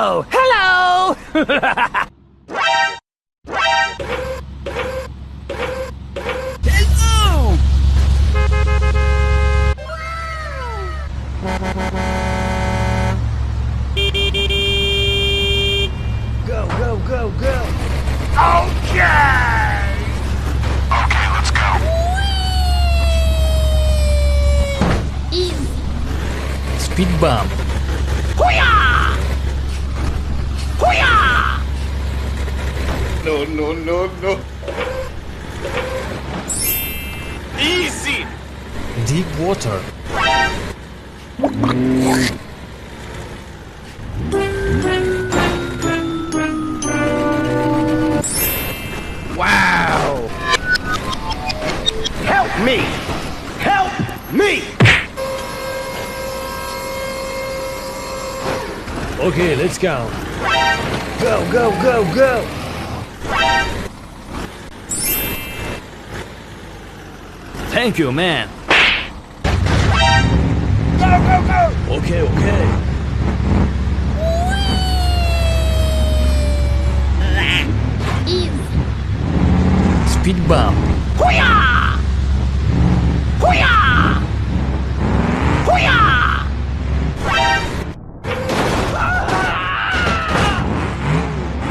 Oh, hello! Hello! Go, go, go, go! Okay! Okay, let's go. Easy. Speedbump. Hoo-yah! Hoo-yah! No, no, no, no. Easy. Deep water. Wow! Help me! Help me! Okay, let's go. Go, go, go, go! Thank you, man. Go, go, go! Okay, okay. Easy. Speedbump. Hoo-yah! Hoo-yah! Hoo-yah!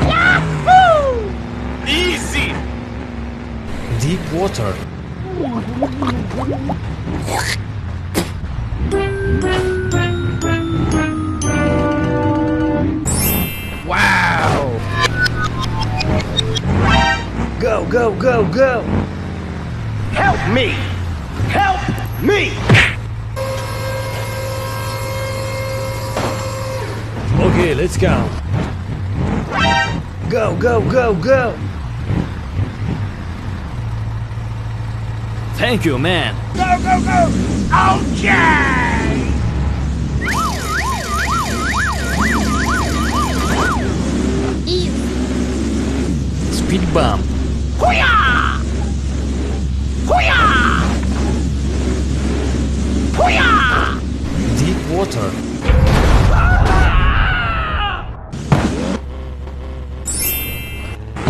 Yahoo! Easy. Deep water. Wow! Go, go, go, go! Help me! Help me! Okay, let's go. Go, go, go, go! Thank you, man. Go, go, go! Okay! Easy. Speedbump. Hoo-yah! Hoo-yah! Hoo-yah! Deep water.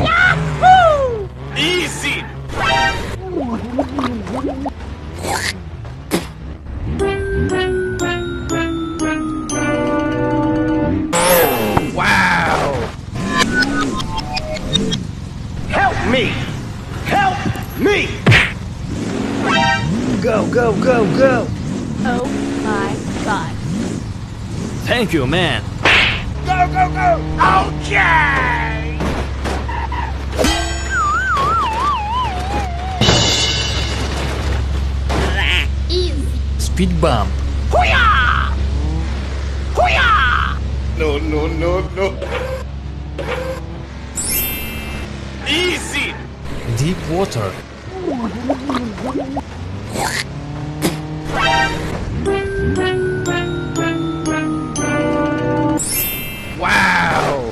Yahoo! Easy. Wow! Help me! Help me! Go, go, go, go! Oh my god. Thank you, man. Go, go, go! Okay! Easy. Speedbump. Hoo-yah! Hoo-yah! No, no, no, no. Easy. Deep water. Wow!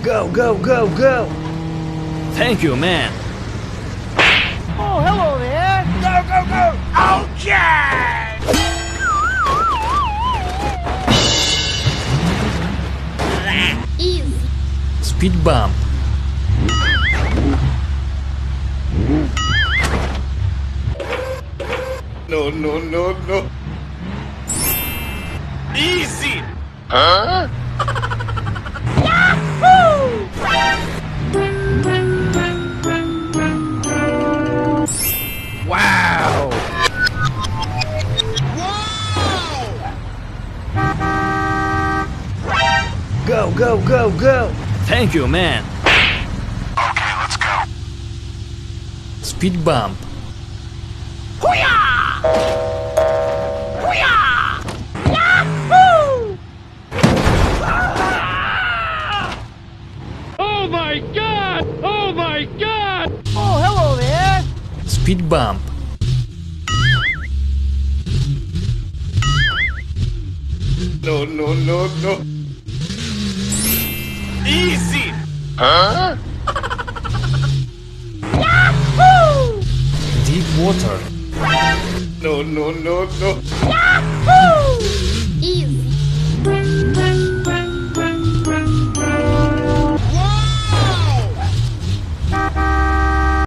Go, go, go, go! Thank you, man. Oh, hello there! Go, go, go! Okay! Easy. Speedbump. No, no, no, no. Easy. Huh? Yahoo! Wow! Go, go, go, go! Thank you, man. Okay, let's go. Speedbump. Hoo-yah! Hoo-yah! Yahoo! Oh my god! Oh my god! Oh, hello there! Speedbump. No, no, no, no. Easy. Huh? Yahoo! Deep water. No, no, no, no. Yahoo!